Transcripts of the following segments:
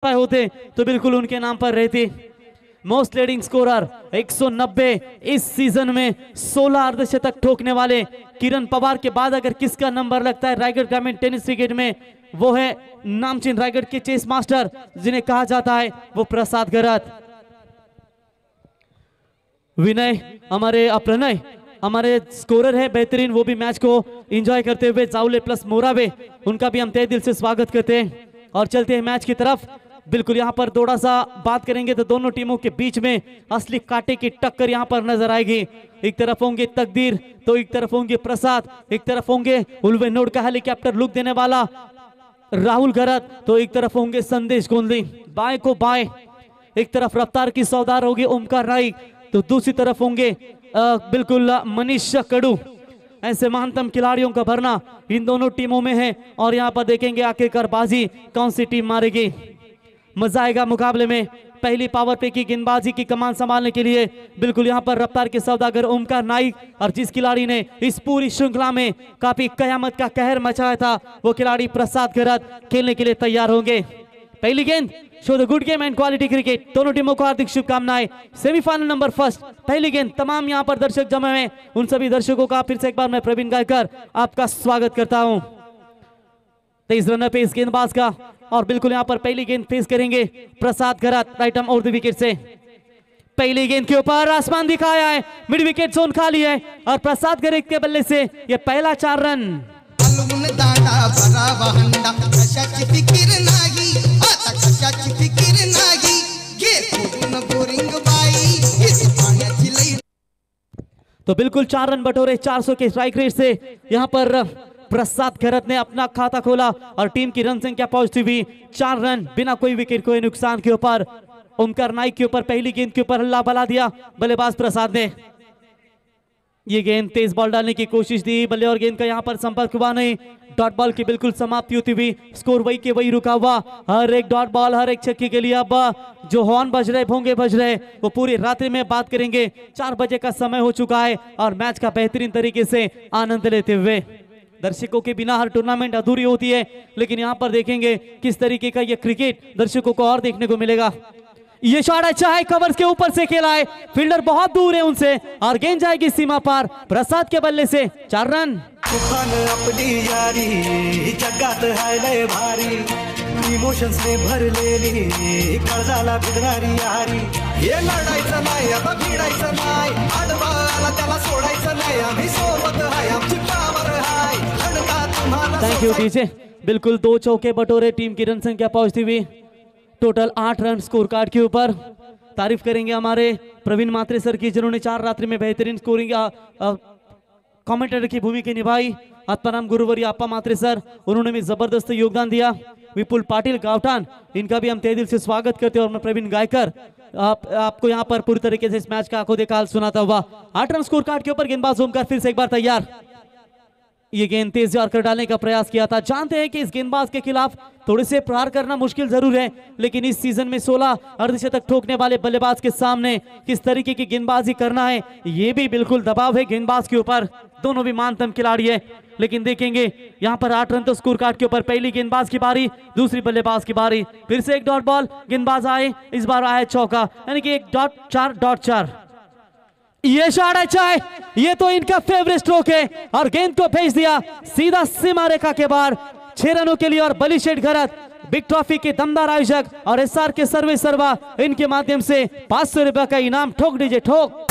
होते तो बिल्कुल उनके नाम पर रहती। मोस्ट लीडिंग स्कोरर 190 इस सीजन में 16 अर्धशतक ठोकने वाले किरण पवार के बाद अगर किसका नंबर लगता है रायगढ़ ग्रामीण टेनिस क्रिकेट में, वो है नामचीन रायगढ़ के चेस मास्टर जिन्हें कहा जाता है वो प्रसाद गरत। विनय प्रणय हमारे स्कोरर है बेहतरीन, वो भी मैच को एंजॉय करते हुए जावले प्लस मोरावे, उनका भी हम तहे दिल से स्वागत करते हैं और चलते हैं मैच की तरफ। बिल्कुल यहाँ पर थोड़ा सा बात करेंगे तो दोनों टीमों के बीच में असली कांटे की टक्कर यहाँ पर नजर आएगी। एक तरफ होंगे तकदीर तो एक तरफ होंगे प्रसाद, एक तरफ होंगे उल्वे नोड का हेलीकॉप्टर लुक देने वाला राहुल गरत तो एक तरफ होंगे संदेश गोंदली। बाएं को बाएं, एक तरफ रफ्तार की सौदार होगी ओमकार नाइक तो दूसरी तरफ होंगे बिल्कुल मनीष कड़ू। ऐसे महानतम खिलाड़ियों का भरना इन दोनों टीमों में है और यहाँ पर देखेंगे आखिरकार बाजी कौन सी टीम मारेगी। मजा आएगा मुकाबले में। पहली पावर पे की गेंदबाजी की कमान संभालने के लिए बिल्कुल यहाँ पर रफ्तार के सौदागर ओमकार नाइक और जिस खिलाड़ी ने इस पूरी श्रृंखला में काफी कयामत का कहर मचाया था वो खिलाड़ी प्रसाद गरत खेलने के लिए तैयार होंगे। पहली गेंद, show the good game and quality cricket. दोनों टीमों को हार्दिक शुभकामनाएं। सेमीफाइनल नंबर फर्स्ट, पहली गेंद। तमाम यहाँ पर दर्शक जमे हैं, उन सभी दर्शकों का फिर से एक बार मैं प्रवीण गायकर आपका स्वागत करता हूं। 23 रन पे इस गेंदबाज का और बिल्कुल यहाँ पर पहली गेंद फेस करेंगे प्रसाद गरत राइट आर्म और द विकेट से। पहली गेंद के ऊपर आसमान दिखाया है, मिड विकेट जोन खाली है और प्रसाद गरत के बल्ले से ये पहला 4 रन। तो बिल्कुल 4 रन बटोरे 400 के स्ट्राइक रेट से यहाँ पर प्रसाद गरत ने अपना खाता खोला और टीम की रन संख्या पहुंचती हुई 4 रन बिना कोई विकेट कोई नुकसान के ऊपर। ओमकार नाइक के ऊपर पहली गेंद के ऊपर हल्ला बला दिया बल्लेबाज प्रसाद ने। ये गेंद तेज बॉल डालने की कोशिश दी, बल्ले और गेंद का यहाँ पर संपर्क हुआ नहीं। डॉट बॉल की बिल्कुल समाप्ति होती हुई स्कोर वही के वही रुका हुआ। हर एक डॉट बॉल हर एक छक्के के लिए अब जो हॉर्न बज रहे भोंगे बज रहे वो पूरी रात्रि में बात करेंगे। 4 बजे का समय हो चुका है और मैच का बेहतरीन तरीके से आनंद लेते हुए। दर्शकों के बिना हर टूर्नामेंट अधूरी होती है, लेकिन यहाँ पर देखेंगे किस तरीके का ये क्रिकेट दर्शकों को और देखने को मिलेगा। ये शॉट अच्छा है, कवर्स के ऊपर से खेला है, फील्डर बहुत दूर है उनसे और गेंद जाएगी सीमा पार। प्रसाद के बल्ले से 4 रन। अपनी यारी जगात है लय भारी, इमोशन्स ने भरलेली कर्जाला भिडणारी यारी। हे लढायचं नाही आता भिडायचं नाही, आडवाला त्याला सोडायचं नाही, आम्ही सोबत आहे आमची पावर आहे लढका तुम्हाला। Thank you DJ. बिल्कुल 2 चौके बटोरे, टीम की रन संख्या पहुंचती हुई टोटल 8 रन स्कोर कार्ड के ऊपर। तारीफ करेंगे हमारे प्रवीण मात्रे सर की जिन्होंने 4 रात्रि में बेहतरीन स्कोरिंग कमेंटेटर की भूमिका निभाई। आत्माराम गुरुवरी अप्पा मात्रे सर, उन्होंने भी जबरदस्त योगदान दिया। विपुल पाटिल गावटान, इनका भी हम तहे दिल से स्वागत करते हैं और मैं प्रवीण गायकर आपको यहाँ पर पूरी तरीके से इस मैच का आंखों देखा हाल सुनाता हुआ। 8 रन स्कोर कार्ड के ऊपर गेंदबाज ओमकार फिर से एक बार तैयार। ये गेंद तेज कर डालने का प्रयास किया था। जानते हैं कि इस गेंदबाज के खिलाफ थोड़े से प्रहार करना मुश्किल जरूर है, लेकिन इस सीजन में 16 अर्धशतक ठोकने वाले बल्लेबाज के सामने किस तरीके की गेंदबाजी करना है ये भी बिल्कुल दबाव है गेंदबाज के ऊपर। दोनों भी मानतम खिलाड़ी है, लेकिन देखेंगे यहाँ पर 8 रन तो स्कोर कार्ड के ऊपर। पहली गेंदबाज की बारी, दूसरी बल्लेबाज की बारी। फिर से एक डॉट बॉल, गेंदबाज आए, इस बार आया चौका, यानी कि 1.4. ये शॉट अच्छा है, ये तो इनका फेवरेट स्ट्रोक है और गेंद को भेज दिया सीधा सीमा रेखा के बाहर। 6 रनों के लिए और बलीशेठ गरत बिग ट्रॉफी के दमदार आयोजक और एसआर के सर्वे सर्वा इनके माध्यम से 500 रुपए का इनाम। ठोक दीजिए ठोक।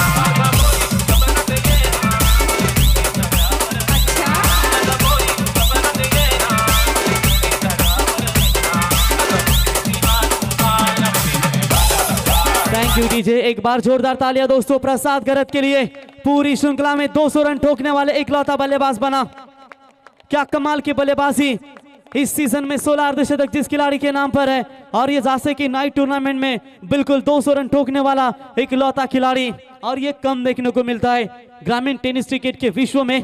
Thank you DJ. एक बार जोरदार तालियां दोस्तों प्रसाद गरत के लिए। पूरी श्रृंखला में 200 रन ठोकने वाले इकलौता बल्लेबाज बना। क्या कमाल की बल्लेबाजी। इस सीजन में 16 अर्धशतक जिस खिलाड़ी के नाम पर है और ये जासे की नाइट टूर्नामेंट में बिल्कुल 200 रन ठोकने वाला इकलौता खिलाड़ी। और ये कम देखने को मिलता है ग्रामीण टेनिस क्रिकेट के विश्व में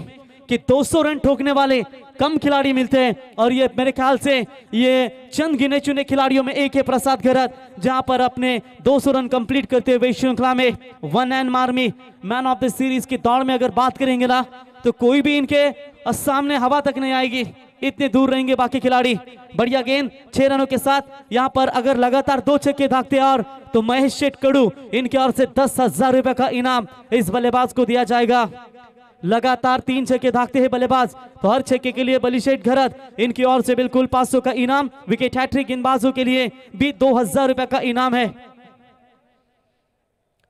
कि 200 रन ठोकने वाले कम खिलाड़ी मिलते हैं और ये मेरे ख्याल से ये चंद गिने चुने खिलाड़ियों में एक है प्रसाद गरत, जहां पर अपने 200 रन कंप्लीट करते हुए श्रृंखला में 1 एंड मार्मी मैन ऑफ द सीरीज की दौड़ में अगर बात करेंगे ना तो कोई भी इनके सामने हवा तक नहीं आएगी। इतने दूर रहेंगे बाकी खिलाड़ी। बढ़िया गेंद 6 रनों के साथ यहाँ पर अगर लगातार 2 छक्के भागते और तो महेश शेठ कड़ू इनकी ओर से 10,000 रुपए का इनाम इस बल्लेबाज को दिया जाएगा। लगातार 3 छक्के भागते हैं बल्लेबाज, तो हर छक्के के लिए बली शेठ घरत इनकी ओर से बिल्कुल 500 का इनाम। विकेट हैट्रिक गेंदबाजों के लिए भी 2,000 रुपए का इनाम है।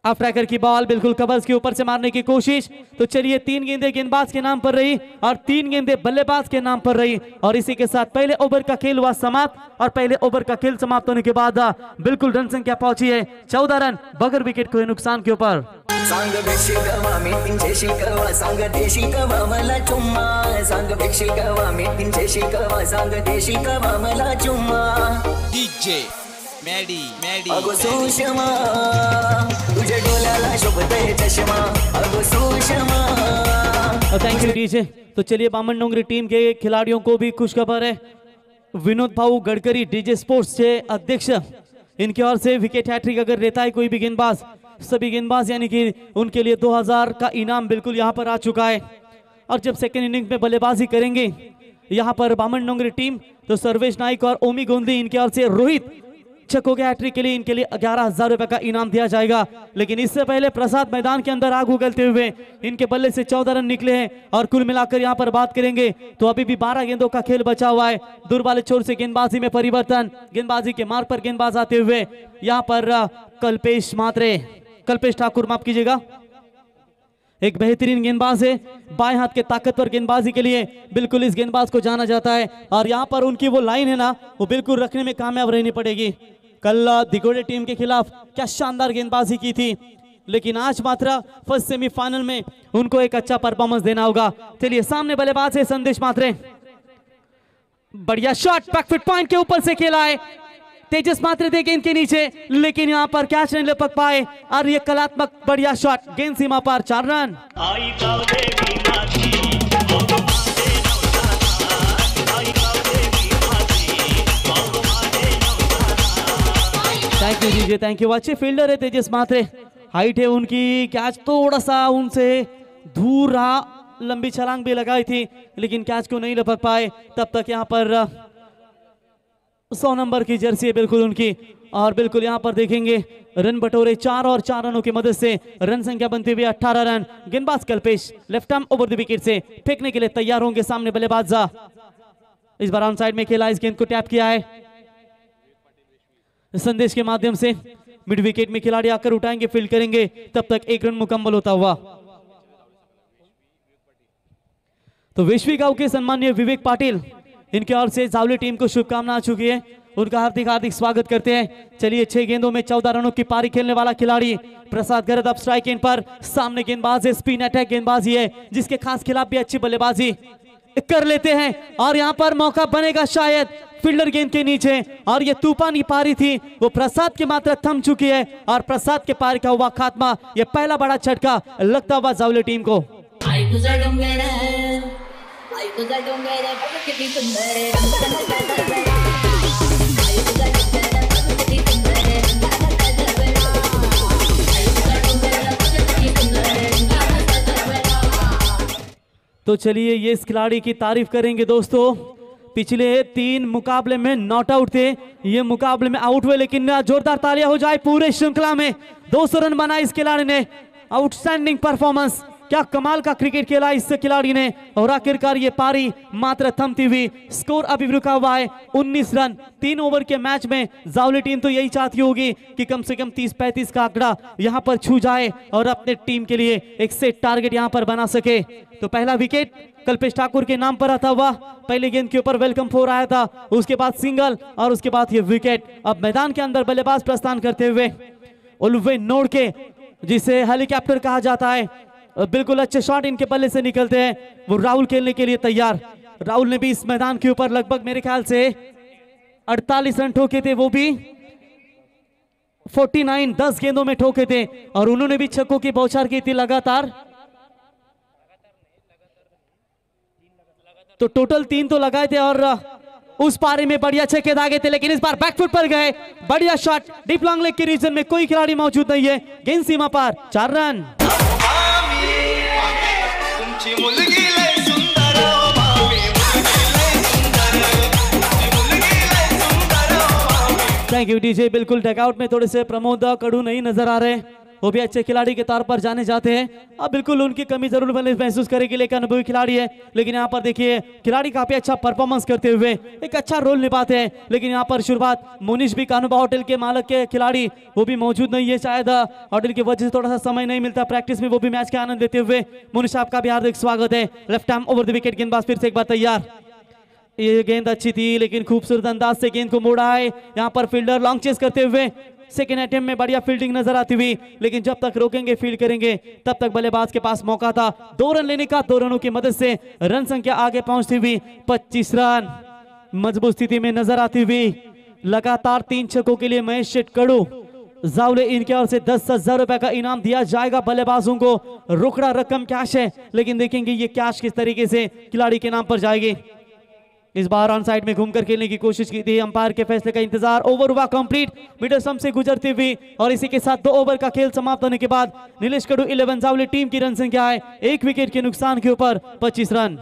अब ट्रैकर की बॉल बिल्कुल कवर्स के ऊपर से मारने की कोशिश, तो चलिए 3 गेंदें गेंदबाज के नाम पर रही और 3 गेंदें बल्लेबाज के नाम पर रही और इसी के साथ पहले ओवर का खेल हुआ समाप्त। और पहले ओवर का खेल समाप्त होने के बाद बिल्कुल रन संख्या पहुंची है 14 रन बगैर विकेट को नुकसान के ऊपर। मैडी अगो सुषमा तुझे डोल्याला शोभतय चष्मा अगो सुषमा। Thank you DJ. तो चलिए बामन डोंगरी टीम के खिलाड़ियों को भी खुशखबर है। विनोद भाऊ गडकरी डीजे स्पोर्ट्स के अध्यक्ष, इनकी ओर से विकेट हैट्रिक अगर रहता है कोई भी गेंदबाज, सभी गेंदबाज यानी कि उनके लिए 2,000 का इनाम बिल्कुल यहाँ पर आ चुका है। और जब सेकेंड इनिंग में बल्लेबाजी करेंगे यहाँ पर बामन डोंगरी टीम, तो सर्वेश नाइक और ओमी गोंदी इनकी ओर से रोहित छक्कों के हैट्रिक के लिए इनके लिए 11,000 रुपए का इनाम दिया जाएगा। लेकिन इससे पहले प्रसाद मैदान के अंदर आग उगलते हुए इनके बल्ले से 14 रन निकले हैं और कुल मिलाकर यहां पर बात करेंगे तो अभी भी 12 गेंदों का खेल बचा हुआ है। दूर वाले छोर से गेंदबाजी में परिवर्तन, गेंदबाजी के मार्ग पर गेंदबाज आते हुए यहां पर कल्पेश ठाकुर माफ कीजिएगा, एक बेहतरीन गेंदबाज है, बाएं हाथ के ताकतवर गेंदबाजी के लिए बिल्कुल इस गेंदबाज को जाना जाता है। और यहाँ पर उनकी वो लाइन है ना, वो बिल्कुल रखने में कामयाब रहनी पड़ेगी। कल दिगोड़े टीम के खिलाफ क्या शानदार गेंदबाजी की थी, लेकिन आज मात्रा फर्स्ट सेमीफाइनल में उनको एक अच्छा परफॉर्मेंस देना होगा। चलिए सामने बल्लेबाज है संदेश मात्रे, बढ़िया शॉट बैकफुट पॉइंट के ऊपर से खेला है। तेजस मात्रे थे गेंद के नीचे, लेकिन यहाँ पर कैच नहीं लपक पाए और ये कलात्मक बढ़िया शॉट, गेंद सीमा पर 4 रन। थैंक यू दीजिए, थैंक यू। अच्छे फील्डर है तेजस मात्रे, हाइट है उनकी, कैच थोड़ा सा उनसे दूर रहा, लंबी छलांग भी लगाई थी लेकिन कैच को नहीं लपक पाए। तब तक यहाँ पर 100 नंबर की जर्सी है बिल्कुल उनकी और बिल्कुल यहाँ पर देखेंगे रन बटोरे 4 और 4 रनों की मदद से रन संख्या बनती हुई 18 रन। गेंदबाज Kalpesh left arm over the wicket से फेंकने के लिए तैयार होंगे। सामने बल्लेबाज इस बार ऑन साइड में खेला, इस गेंद को टैप किया है संदेश के माध्यम से। मिड विकेट में खिलाड़ी आकर उठाएंगे, फील्ड करेंगे, तब तक 1 रन मुकम्मल होता हुआ। तो विश्वी गांव के सम्मानीय विवेक पाटिल, इनके ओर से जावली टीम को शुभकामना आ चुकी है, उनका हार्दिक हार्दिक स्वागत करते हैं। चलिए 6 गेंदों में 14 रनों की पारी खेलने वाला खिलाड़ी प्रसाद गरद अब स्ट्राइक एंड पर। सामने गेंदबाज है, स्पिन अटैक गेंदबाजी है जिसके खास खिलाफ भी अच्छी बल्लेबाजी कर लेते हैं और यहां पर मौका बनेगा शायद फील्डर गेंद के नीचे और ये तूफानी पारी थी वो प्रसाद की मात्रा थम चुकी है और प्रसाद के पारी का हुआ खात्मा, ये पहला बड़ा झटका लगता हुआ जावली टीम को। तो चलिए ये इस खिलाड़ी की तारीफ करेंगे दोस्तों, पिछले 3 मुकाबले में नॉट आउट थे, ये मुकाबले में आउट हुए, लेकिन जोरदार तालियां हो जाए पूरे श्रृंखला में। 200 रन बनाए इस खिलाड़ी ने, आउटस्टैंडिंग परफॉर्मेंस, क्या कमाल का क्रिकेट खेला इस खिलाड़ी ने और आखिरकार ये पारी मात्र थमती हुई। स्कोर अभी रुका हुआ है 19 रन। 3 ओवर के मैच में जावली टीम तो यही चाहती होगी कि कम से कम 30-35 का आंकड़ा यहां पर छू जाए और अपने टीम के लिए एक सेट टारगेट यहां पर बना सके। तो पहला विकेट कल्पेश ठाकुर के नाम पर आता हुआ, पहले गेंद के ऊपर वेलकम 4 आया था, उसके बाद सिंगल और उसके बाद ये विकेट। अब मैदान के अंदर बल्लेबाज प्रस्थान करते हुए उल्वे नोड के, जिसे हेलीकॉप्टर कहा जाता है, बिल्कुल अच्छे शॉट इनके बल्ले से निकलते हैं, वो राहुल खेलने के लिए तैयार। राहुल ने भी इस मैदान के ऊपर लगभग मेरे ख्याल से 48 रन ठोके थे, वो भी 49 10 गेंदों में ठोके थे और उन्होंने भी छक्कों की बौछार की थी लगातार। तो टोटल 3 तो लगाए थे और उस पारी में बढ़िया छक्के दागे थे, लेकिन इस बार बैकफुट पर गए, बढ़िया शॉट डीप लॉन्ग लेग के रीजन में कोई खिलाड़ी मौजूद नहीं है, गेंद सीमा पर 4 रन। Thank you DJ. बिल्कुल डगआउट में थोड़े से प्रमोद कड़ू नहीं नजर आ रहे, वो भी अच्छे खिलाड़ी के तौर पर जाने जाते हैं। अब बिल्कुल उनकी कमी जरूर महसूस करेगी, लेकिन अनुभवी खिलाड़ी है। लेकिन यहाँ पर देखिए खिलाड़ी काफी अच्छा परफॉर्मेंस करते हुए एक अच्छा रोल निभाते हैं। लेकिन यहाँ पर शुरुआत मोनिश भी कानूबा होटल के मालिक के खिलाड़ी वो भी मौजूद नहीं है, शायद होटल की वजह से थोड़ा सा समय नहीं मिलता प्रैक्टिस में, वो भी मैच के आनंद लेते हुए। मोनिश आपका भी हार्दिक स्वागत है। Left arm over the wicket, गेंदबाज फिर से एक बार तैयार। ये गेंद अच्छी थी लेकिन खूबसूरत अंदाज से गेंद को मोड़ा है। यहाँ पर फील्डर लॉन्ग चेस करते हुए सेकेंड अटेम्प्ट में बढ़िया फील्डिंग नजर आती हुई, लेकिन जब तक रोकेंगे फील्ड करेंगे तब तक बल्लेबाज के पास मौका था 2 रन लेने का। 2 रनों की मदद से रन संख्या आगे पहुंचती हुई 25 रन मजबूत स्थिति में नजर आती हुई। लगातार 3 छक्कों के लिए महेश शेठ कड़ू जावले इनके ओर से 10,000 रुपए का इनाम दिया जाएगा बल्लेबाजों को। रोकड़ा रकम कैश है, लेकिन देखेंगे ये कैश किस तरीके से खिलाड़ी के नाम पर जाएगी। इस बार ऑन साइड में घूमकर खेलने की कोशिश की थी, अंपायर के फैसले का इंतजार। ओवर हुआ कंप्लीट मिडल स्टंप से गुजरती हुई, और इसी के साथ 2 ओवर का खेल समाप्त होने के बाद नीलेश कड़ू 11 जावले टीम की रन संख्या है 1 विकेट के नुकसान के ऊपर 25 रन।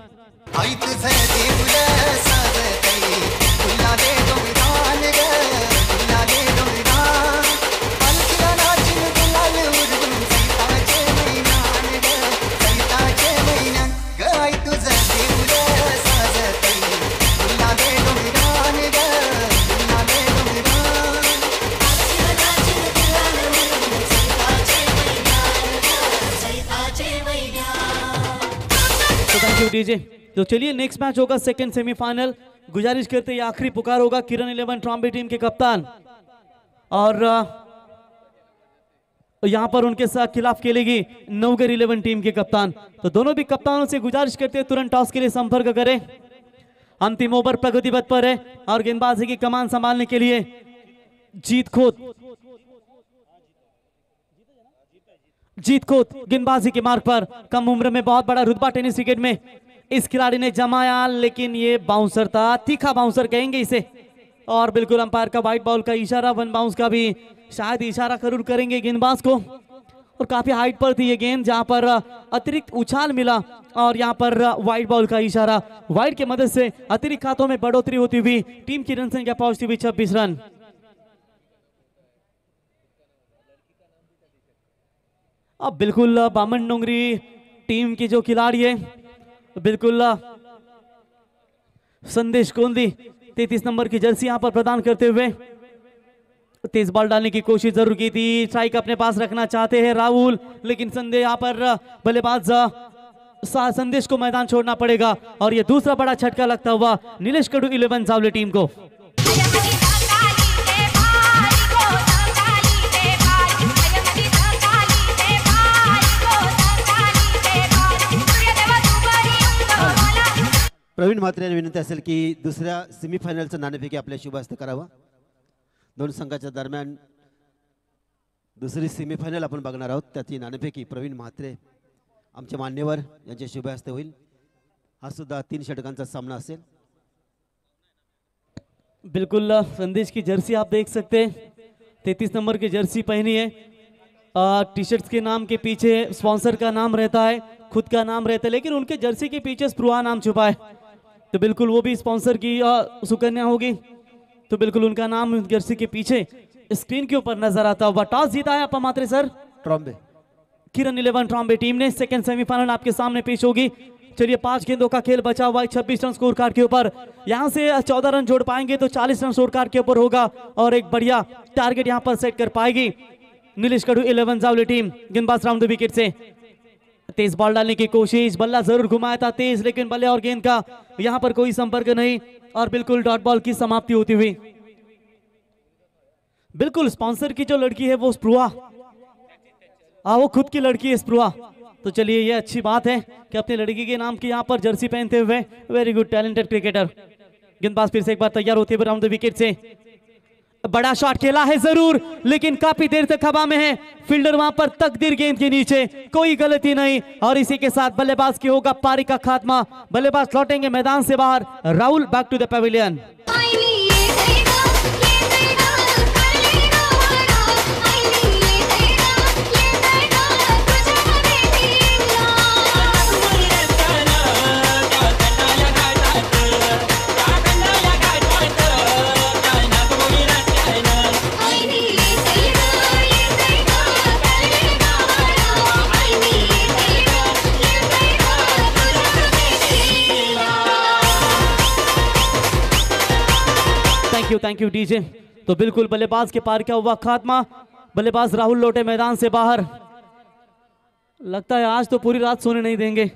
डीजे तो चलिए नेक्स्ट मैच होगा सेकंड सेमीफाइनल। गुजारिश करते हैं आखिरी पुकार होगा किरण 11 ट्रॉम्बे टीम के कप्तान, और यहां पर उनके साथ खिलाफ खेलेगी नवगर 11 टीम के कप्तान। तो दोनों भी कप्तानों से गुजारिश करते हैं तुरंत टॉस के लिए संपर्क करें। अंतिम ओवर प्रगति पथ पर है और गेंदबाजी की कमान संभालने के लिए जीत खोत गेंदबाजी के मार्ग पर। कम उम्र में बहुत बड़ा रुतबा टेनिस क्रिकेट में इस खिलाड़ी ने जमाया, लेकिन ये बाउंसर था, तीखा बाउंसर कहेंगे इसे। और बिल्कुल अंपायर का व्हाइट बॉल का इशारा, वन बाउंस का भी शायद इशारा जरूर करेंगे गेंदबाज को। और काफी हाइट पर थी ये गेंद, जहां पर अतिरिक्त उछाल मिला और यहां पर व्हाइट बॉल का इशारा। व्हाइट की मदद से अतिरिक्त खातों में बढ़ोतरी होती हुई टीम की रन संख्या पहुंचती हुई 26 रन। अब बिल्कुल बामन डोंगरी टीम की जो खिलाड़ी है, बिल्कुल संदेश कोंदी 33 नंबर की जर्सी यहां पर प्रदान करते हुए तेज बॉल डालने की कोशिश जरूर की थी। स्ट्राइक अपने पास रखना चाहते हैं राहुल, लेकिन संदेश यहां पर बल्लेबाज संदेश को मैदान छोड़ना पड़ेगा। और ये दूसरा बड़ा झटका लगता हुआ नीलेश कड़ू 11 जावले टीम को। प्रवीण म्हात्रे यांनी विनंती असेल की दुसऱ्या सेमीफायनलचं नाणेफेकी आपल्या शुभ हस्ते करावा। दोन संघाच्या दरम्यान दुसरी सेमीफायनल आपण बघणार आहोत, त्याची नाणेफेकी प्रवीण म्हात्रे आमचे मान्यवर यांच्या शुभ हस्ते होईल। हा सुद्धा 3 षटकांचा सामना असेल। बिल्कुल संदेश की जर्सी आप देख सकते हैं, 33 नंबर की जर्सी पहनी है। टी शर्ट्स के नाम के पीछे स्पॉन्सर का नाम रहता है, खुद का नाम रहता है, लेकिन उनके जर्सी के पीछे स्प्रुआ नाम छुपा है। तो बिल्कुल वो भी स्पॉन्सर की सुकन्या होगी, तो बिल्कुल उनका नाम जर्सी के पीछे स्क्रीन के ऊपर नजर आता हुआ। टॉस जीता है आप मात्रे सर ट्रॉम्बे किरण 11 ट्रॉम्बे टीम ने। सेकंड सेमीफाइनल आपके सामने पेश होगी। चलिए 5 गेंदों का खेल बचा हुआ है 26 रन स्कोर कार्ड के ऊपर। यहां से 14 रन जोड़ पाएंगे तो 40 रन स्कोर कार्ड के ऊपर होगा और एक बढ़िया टारगेट यहां पर सेट कर पाएगी नीलेश कड़ू 11 जावले टीम। गेंदबाज राउंड द विकेट से तेज बॉल डालने की कोशिश, बल्ला जरूर घुमाया था तेज, लेकिन बल्ले और गेंद का यहां पर कोई संपर्क नहीं और बिल्कुल डॉट बॉल की समाप्ति होती हुई। बिल्कुल स्पॉन्सर की जो लड़की है वो स्प्रुआ, वो खुद की लड़की है स्प्रुआ। तो चलिए ये अच्छी बात है कि अपनी लड़की के नाम की यहां पर जर्सी पहनते हुए वेरी गुड टैलेंटेड क्रिकेटर। गेंदबाज फिर से एक बार तैयार होते हुए राउंड द विकेट से बड़ा शॉट खेला है जरूर, लेकिन काफी देर तक हवा में है। फील्डर वहां पर तकदीर गेंद के नीचे, कोई गलती नहीं। और इसी के साथ बल्लेबाज की होगा पारी का खात्मा। बल्लेबाज लौटेंगे मैदान से बाहर। Rahul back to the pavilion. Thank you DJ. तो बिल्कुल बल्लेबाज के पार क्या हुआ खात्मा, बल्लेबाज राहुल लोटे मैदान से बाहर। लगता है आज तो पूरी रात सोने नहीं देंगे।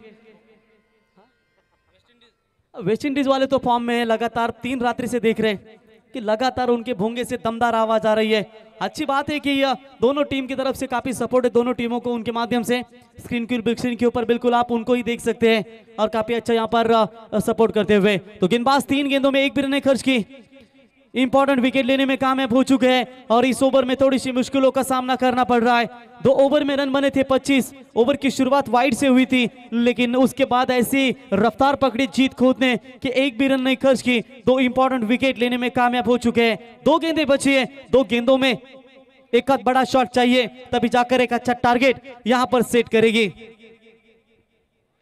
वेस्ट इंडीज वाले तो फॉर्म में है, लगातार 3 रात्रि से देख रहे हैं कि लगातार उनके भोंगे से दमदार आवाज आ रही है। अच्छी बात है कि यह दोनों टीम की तरफ से काफी सपोर्ट है दोनों टीमों को, उनके माध्यम से स्क्रीन के ऊपर बिल्कुल आप उनको ही देख सकते हैं और काफी अच्छा यहाँ पर सपोर्ट करते हुए। तो गेंदबाज 3 गेंदों में 1 भी रन खर्च की, इंपॉर्टेंट विकेट लेने में कामयाब हो चुके हैं और इस ओवर में थोड़ी सी मुश्किलों का सामना करना पड़ रहा है। 2 ओवर में रन बने थे 25। ओवर की शुरुआत वाइड से हुई थी, लेकिन उसके बाद ऐसी रफ्तार पकड़ी जीत खोद ने कि 1 भी रन नहीं खर्च की। 2 इंपॉर्टेंट विकेट लेने में कामयाब हो चुके हैं। 2 गेंदें बची है, 2 गेंदों में एक आध बड़ा शॉट चाहिए, तभी जाकर एक अच्छा टारगेट यहां पर सेट करेगी।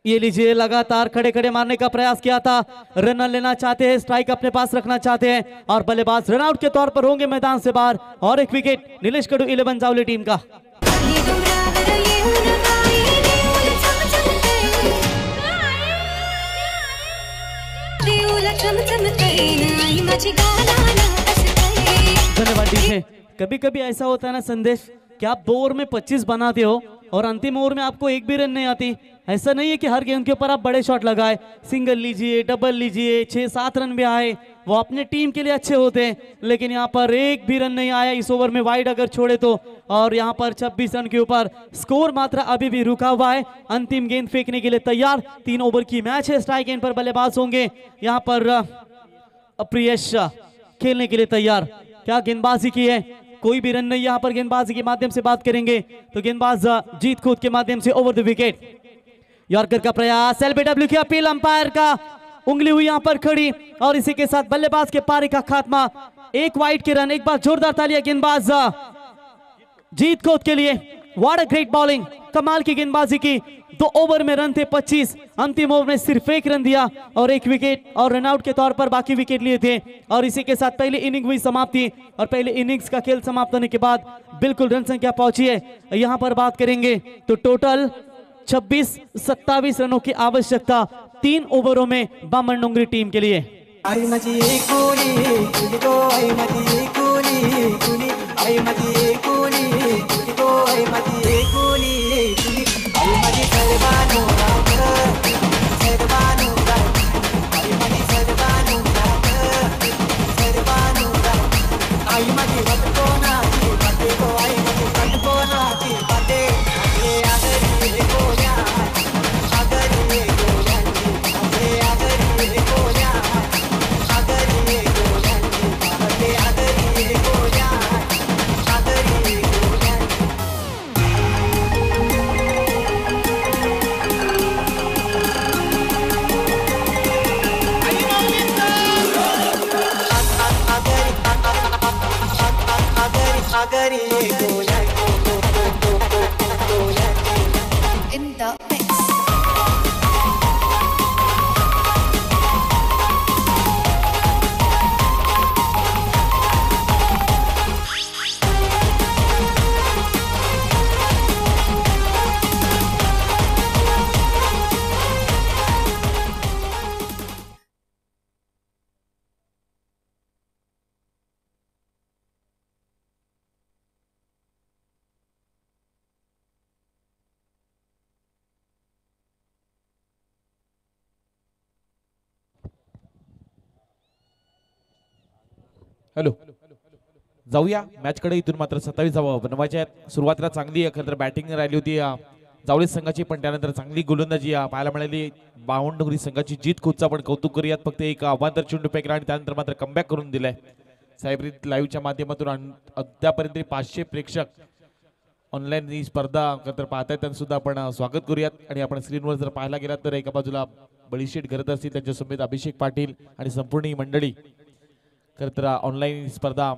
ये लीजिए, लगातार खड़े खड़े मारने का प्रयास किया था, रन लेना चाहते हैं, स्ट्राइक अपने पास रखना चाहते हैं और बल्लेबाज रन आउट के तौर पर होंगे मैदान से बाहर। और एक विकेट नीलेश कडू 11 जावली टीम का। धन्यवाद डीजे। कभी कभी ऐसा होता है ना संदेश कि आप 2 ओवर में 25 बनाते हो और अंतिम ओवर में आपको 1 भी रन नहीं आती। ऐसा नहीं है कि हर गेंद के ऊपर आप बड़े शॉट लगाए, सिंगल लीजिए, डबल लीजिए, 6-7 रन भी आए वो अपने टीम के लिए अच्छे होते हैं, लेकिन यहाँ पर 1 भी रन नहीं आया इस ओवर में वाइड अगर छोड़े तो। और यहाँ पर 26 रन के ऊपर स्कोर मात्र अभी भी रुका हुआ है। अंतिम गेंद फेंकने के लिए तैयार, 3 ओवर की मैच है, स्ट्राइक एंड पर बल्लेबाज होंगे यहाँ पर अप्रियश खेलने के लिए तैयार। क्या गेंदबाजी की है, कोई भी रन नहीं यहाँ पर। गेंदबाजी के माध्यम से बात करेंगे तो गेंदबाज जीत खुद के माध्यम से ओवर द विकेट। यॉर्कर का प्रयास, एलबीडब्ल्यू की अपील, अंपायर का उंगली हुई यहाँ पर खड़ी और इसी के साथ बल्लेबाज के पारी का खात्मा। 1 वाइड के रन, एक बार जोरदार तालियां गेंदबाज जीत खुद के लिए। व्हाट अ ग्रेट बॉलिंग, कमाल की गेंदबाजी की। 2 ओवर में रन थे 25, अंतिम ओवर में सिर्फ 1 रन दिया और 1 विकेट और रन आउट के तौर पर बाकी विकेट लिए थे। और इसी के साथ पहली इनिंग हुई समाप्ति और पहले इनिंग्स का खेल समाप्त होने के बाद बिल्कुल रन संख्या पहुंची है। यहाँ पर बात करेंगे तो टोटल 26-27 रनों की आवश्यकता 3 ओवरों में बामन डोंगरी टीम के लिए। आई मजी कूली कुली को, आई मजी कूली कुली, आई मजी कूली कुली को, आई मजी कूली कुली, आई मजी सरबानो रात, सरबानो रात, आई मजी सरबानो रात, सरबानो रात, आई मजी वट को नाची बाटे को, आई मजी वट को नाची बाटे, ये आगरी ये कोया, आगरी ये कोया, ये आगरी ये कोया, आगरी ये कोया, आगरी ये कोया, आगरी ये कोया। आगरी ये कोया, कोया। In the mix. हॅलो, जाऊया मॅचकडे. इथून मात्र 27 धावा बनवायच्या आहेत. सुरुवातीला चांगली खरं तर बॅटिंग राहिली होती जावळी संघाची, पण त्यानंतर चांगली गोलंदाजी पाहायला मिळाली बावन्न डोंगरी संघाची. जीत खुदचा पण कौतुक करूयात. फक्त एक आव्हान तर चेंडू फेकला आणि त्यानंतर मात्र कमबॅक करून दिलाय. साहेबरीत लाईव्हच्या माध्यमातून अद्यापर्यंत 500 प्रेक्षक ऑनलाईन ही स्पर्धा खरं तर पाहतायत, त्यांचं सुद्धा आपण स्वागत करूयात. आणि आपण स्क्रीनवर जर पाहायला गेलात तर एका बाजूला बळीशेठ करत असतील, त्यांच्यासमवेत अभिषेक पाटील आणि संपूर्ण ही मंडळी खरं तर ऑनलाईन स्पर्धा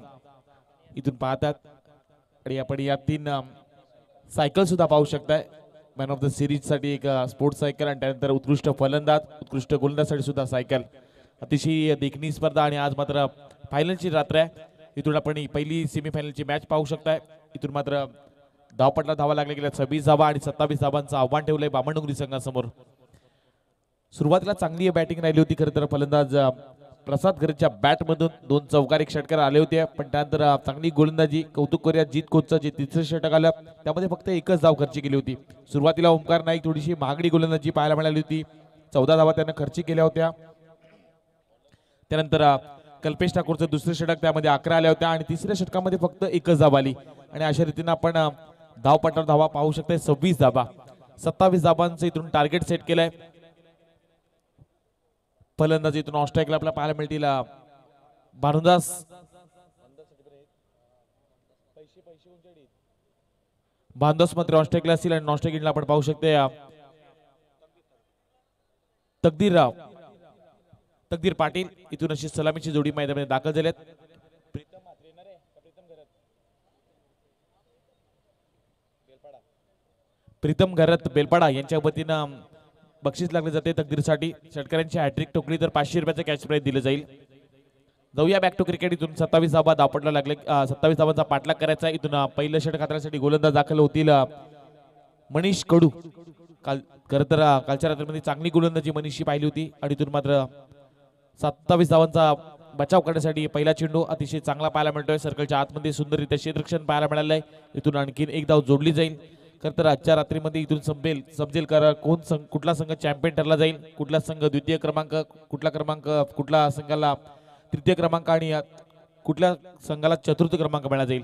इथून पाहतात. आणि आपण या 3 सायकल सुद्धा पाहू शकताय. मॅन ऑफ द सिरीज साठी एक स्पोर्ट्स सायकल आणि त्यानंतर उत्कृष्ट फलंदाज, उत्कृष्ट गोलंदाजसाठी सुद्धा सायकल. अतिशय देखणी स्पर्धा आणि आज मात्र फायनलची रात्र आहे. इथून आपण पहिली सेमीफायनलची मॅच पाहू शकताय. इथून मात्र धावपटला धावा लागल्या गेल्या 26 धावा आणि 27 धावांचं आव्हान ठेवलंय बामणडोंगरी संघासमोर. सुरुवातीला चांगली बॅटिंग राहिली होती खरं तर. फलंदाज प्रसाद घरच्या बॅट मधून 2 चौकार 1 षटकार आले होते, पण त्यानंतर चांगली गोलंदाजी कौतुक करूया जीत कोचचं जे तिसरं षटक आलं त्यामध्ये फक्त एकच धाव खर्च केली होती. सुरुवातीला ओमकार नाईक थोडीशी महागडी गोलंदाजी पाहायला मिळाली होती, 14 धावा त्यानं खर्च केल्या होत्या. त्यानंतर कल्पेश ठाकूरचं दुसरं षटक त्यामध्ये 11 आल्या होत्या आणि तिसऱ्या षटकामध्ये फक्त एकच धाव आली आणि अशा रीतीने आपण धावपटावर धावा पाहू शकता. 26 धावा 27 धावांचं इथून टार्गेट सेट केलंय. फलंदाजी इथून ऑस्ट्रेलियाला आपल्याला पाहायला मिळतील भानुदास मात्र ऑस्ट्रेलिया असतील आणि ऑस्ट्रेलियाला आपण पाहू शकते तकदीर पाटील इथून अशी सलामीची जोडी मैदानामध्ये दाखल झाल्यात. प्रीतम घरात बेलपाडा यांच्या वतीनं बक्षीस लागले जाते तकदीरसाठी. षटकारांची हॅट्रिक ठोकली तर 500 रुपयाचं कॅश प्राइज दिलं जाईल. जाऊया बॅक टू क्रिकेट. इथून 27 धावा धावपटला लागले, 27 धावांचा पाठलाग करायचा. इथून पहिलं षटक हाताळण्यासाठी गोलंदाज दाखल होतील मनीष कडू. खरं तर कालच्या रात्रीमध्ये चांगली गोलंदाजी मनीषची पाहिली होती आणि इथून मात्र 27 धावांचा बचाव करण्यासाठी पहिला चेंडू अतिशय चांगला पाहायला मिळतोय. सर्कलच्या आतमध्ये सुंदररित्या क्षेत्ररक्षण पाहायला मिळालं आहे. इथून आणखीन एक धाव जोडली जाईल. खरं तर आजच्या रात्रीमध्ये इथून समजेल कोण कुठला संघ चॅम्पियन ठरला जाईल, कुठला संघ द्वितीय क्रमांक, कुठला संघाला तृतीय क्रमांक आणि कुठल्या संघाला चतुर्थ क्रमांक मिळाला जाईल.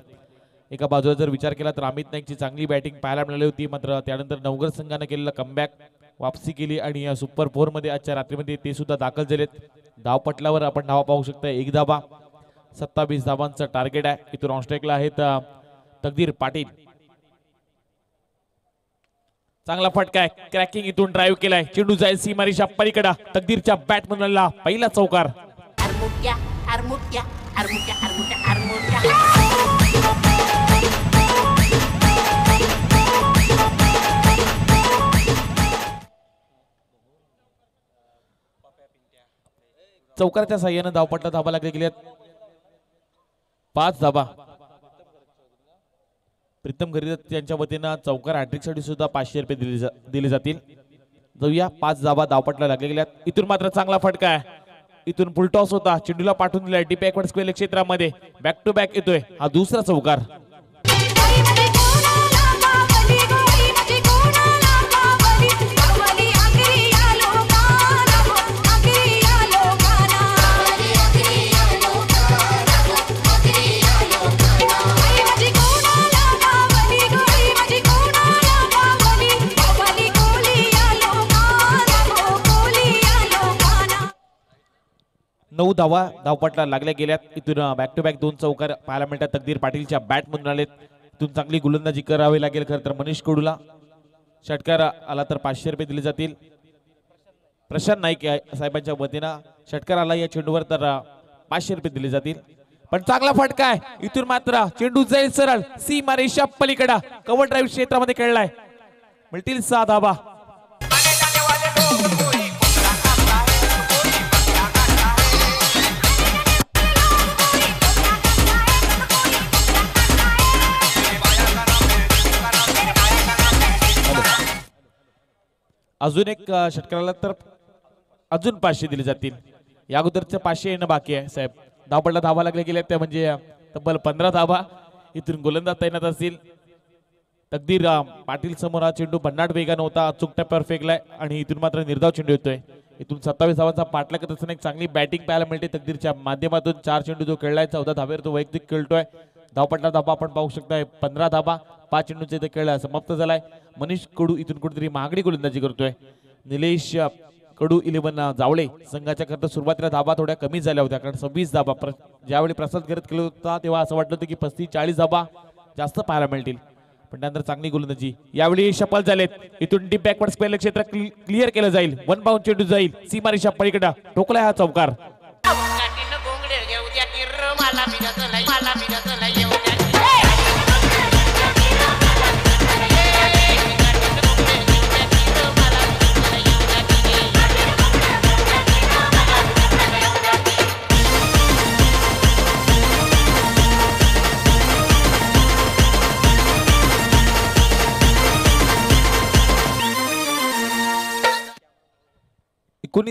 एका बाजूला जर विचार केला तर अमित नाईकची चांगली बॅटिंग पाहायला मिळाली होती, मात्र त्यानंतर नवघर संघाने केलेला कमबॅक वापसी केली आणि या सुपर 4 मध्ये आजच्या रात्रीमध्ये ते सुद्धा दाखल झालेत. धावपटलावर आपण धावा पाहू शकता 1 धावा. 27 धावांचं टार्गेट आहे. इथून ऑस्ट्रेलियाला आहेत तकदीर पाटील. चांगला फटका आहे, क्रॅकिंग इथून ड्राईव्ह केलाय. चेंडू जाईल सीमारेषा पलीकडे. तकदीरच्या बॅट मधला पहिला चौकार. चौकाराच्या साह्यानं धावपट्टा धावा लागले गेल्यात 5 धावा. प्रीतम घरी यांच्या वतीनं चौकार हॅट्रिकसाठी सुद्धा 500 रुपये दिले जातील. जाऊया 5 धावा धावपटला लागले गेल्यात. इथून मात्र चांगला फटका आहे. इथून फुल टॉस होता, चेंडूला पाठवून दिलाय डीप बॅकवर्ड स्क्वेअर क्षेत्रामध्ये. बॅक टू बॅक येतोय हा दुसरा चौकार. नऊ धावा धावपटला लागल्या गेल्यात. इथून बॅक टू बॅक 2 चौकार पाहायला मिळतात. तकदीर पाटीलच्या बॅट मधून आलेत. इथून चांगली गोलंदाजी करावी लागेल. खरं तर मनीष कडूला षटकार आला तर 500 रुपये दिले जातील. प्रशांत नाईक साहेबांच्या वतीनं षटकार आला या चेंडूवर तर 500 रुपये दिले जातील. पण चांगला फटका आहे. इथून मात्र चेंडू जाईल सरळ सीमारेषा पलीकडे. कव्हर ड्राईव्ह क्षेत्रामध्ये खेळलाय. मिळतील 6 धावा. अजून एक षटकाराला तर अजून 500 दिले जातील. या अगोदरचे 500 येणं बाकी आहे साहेब. धावपटला धावा लागले गेले त्या म्हणजे तब्बल 15 धावा. इथून गोलंदाज तैनात असतील. तकदीर पाटील समोर हा चेंडू भन्नाट वेगानं होता, अचूक टप्प्यावर फेकलाय आणि इथून मात्र निर्धाव चेंडू येतोय. इथून 27 धावांचा पाठलाग करत असताना एक चांगली बॅटिंग पाहायला मिळते तकदीरच्या माध्यमातून. 4 चेंडू जो खेळलाय, 14 धावेवर तो वैयक्तिक खेळतोय. धावपटला धावा आपण पाहू शकताय 15 धावा. 5 चेंडूचे इथे खेळ समाप्त झालाय. मनीष कडू इथून कुठेतरी महागडी गोलंदाजी करतोय. निलेश कडू 11 जावळे संघाच्या करता सुरुवातीला धावा थोड्या कमी झाल्या होत्या, कारण 26 धावा ज्यावेळी प्रसाद करत केला होता तेव्हा असं वाटलं होतं की 35-40 धावा जास्त पाहायला मिळतील, पण त्यानंतर चांगली गोलंदाजी. यावेळी सफल झालेत. इथून डीप बॅकवर्ड स्क्वेअर क्षेत्र क्लिअर केलं जाईल. 1 बाउंड चेंडू जाईल सीमारेषा पलीकडे. टोकलाय हा चौकार.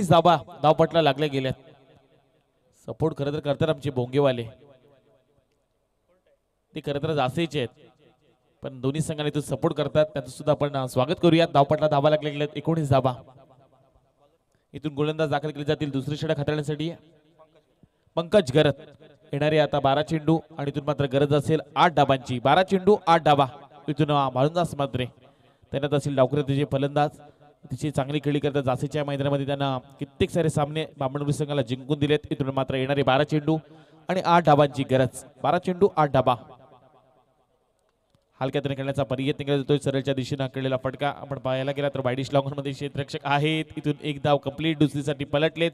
धावा धावपटला लागल्या गेल्यात. सपोर्ट खरं तर करतात आमचे भोंगेवाले, ते खरं तर जासेचे आहेत, पण दोन्ही संघाने तो सपोर्ट करतात, त्याचं सुद्धा आपण स्वागत करूयात. धावपटला धाबा लागले 19 धाबा. इथून गोलंदाज दाखल केले जातील दुसरी षटक हाताळण्यासाठी. पंकज गरत येणारे आता 12 चेंडू आणि इथून मात्र गरज असेल 8 धाबांची. 12 चेंडू 8 धाबा. इथून भालुदास मात्रे त्यांना असेल डावखुरे फलंदाज, तिची चांगली खेळी करतात. जासेच्या मैदानामध्ये त्यांना कित्येक सारे सामने बामणबुडी संघाला जिंकून दिलेत. इथून मात्र येणारे 12 चेंडू आणि 8 धाबांची गरज. 12 चेंडू 8 धाबा. हलक्यातून खेळण्याचा प्रयत्न केला जातोय. सरळच्या दिशेने केलेला फटका आपण पाहायला गेला तर बायडिश लॉंगन मध्ये क्षेत्ररक्षक आहेत. इथून एक धाव कंप्लीट, दुसरीसाठी पलटलेत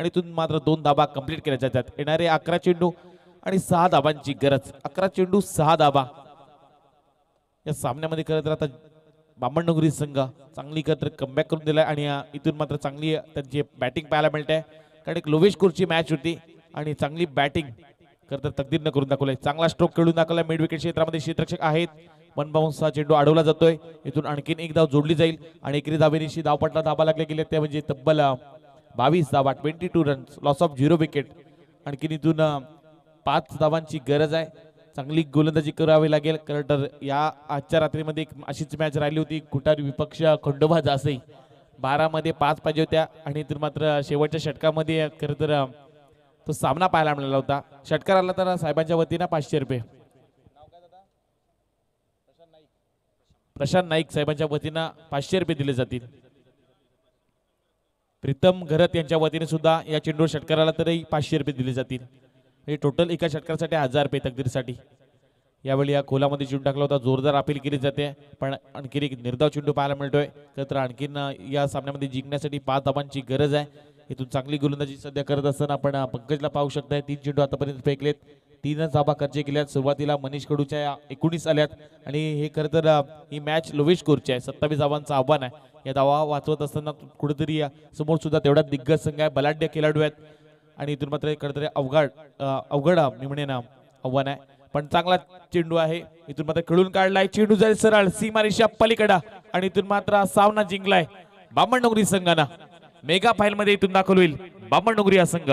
आणि इथून मात्र 2 धाबा कंप्लीट केल्या जातात. येणारे 11 चेंडू आणि 6 धाबांची गरज. 11 चेंडू 6 धाबा. या सामन्यामध्ये खरं तर आता बामणनगरी संघ चांगली खरं कमबॅक करून दिलाय आणि इथून मात्र चांगली त्यांची बॅटिंग पाहायला मिळते, कारण एक लोवेश कोरची मॅच होती आणि चांगली बॅटिंग खरं तर तकदीरनं करून दाखवलंय. चांगला स्ट्रोक खेळून दाखवलाय. मिड विकेट क्षेत्रामध्ये क्षेत्ररक्षक आहेत. 1 बाउन्स हा चेंडू अडवला जातोय. इथून आणखीन एक धाव जोडली जाईल आणि एकेरी धावेनिशी धावपटला धाबा लागले गेले ते म्हणजे तब्बल 22 धावा, 22 रन्स, लॉस ऑफ 0 विकेट. आणखीन इथून 5 धावांची गरज आहे. चांगली गोलंदाजी करावी लागेल, कारण तर या आजच्या रात्रीमध्ये एक अशीच मॅच राहिली होती. कुटार विपक्ष खंडोबा जासई 12 मध्ये 5 पाहिजे होत्या आणि इथून मात्र शेवटच्या षटकामध्ये खरं तर तो सामना पाहायला मिळाला होता. षटकार आला तर साहेबांच्या वतीनं 500 रुपये. प्रशांत नाईक साहेबांच्या वतीनं 500 रुपये दिले जातील. प्रीतम घरत यांच्या वतीने सुद्धा या चेंडूवर षटकार आला तरी 500 रुपये दिले जातील. हे टोटल एका षटकारासाठी 1000 रुपये तकदीरसाठी. यावेळी या खोलामध्ये चेंडू टाकला होता. जोरदार अपील केली जाते, पण आणखी एक निर्धाव चेंडू पाहायला मिळतोय. तर आणखीन या सामन्यामध्ये जिंकण्यासाठी 5 धाबांची गरज आहे. इथून चांगली गोलंदाजी सध्या करत असताना आपण पंकजला पाहू शकताय. 3 चेंडू आतापर्यंत फेकलेत, 3च धाबा खर्च केल्यात. सुरुवातीला मनीष कडूच्या 19 आल्यात आणि हे खरं तर ही मॅच लोवेश कोरची आहे. 27 धावांचं आव्हान आहे. या धावा वाचवत असताना कुठेतरी समोर सुद्धा तेवढा दिग्गज संघ आहे, बलाढ्य खेळाडू आहेत आणि इथून मात्र खरं अवघड मी म्हणेन आव्हान आहे, पण चांगला चेंडू आहे. इथून मात्र खेळून काढलाय. चेंडू जाईल सरळ सीमारेषा पलीकडा आणि इथून मात्र सामना जिंकलाय बामणनगरी संघानं. मेगा फाईल मध्ये इथून दाखल होईल बामणनगरी हा संघ.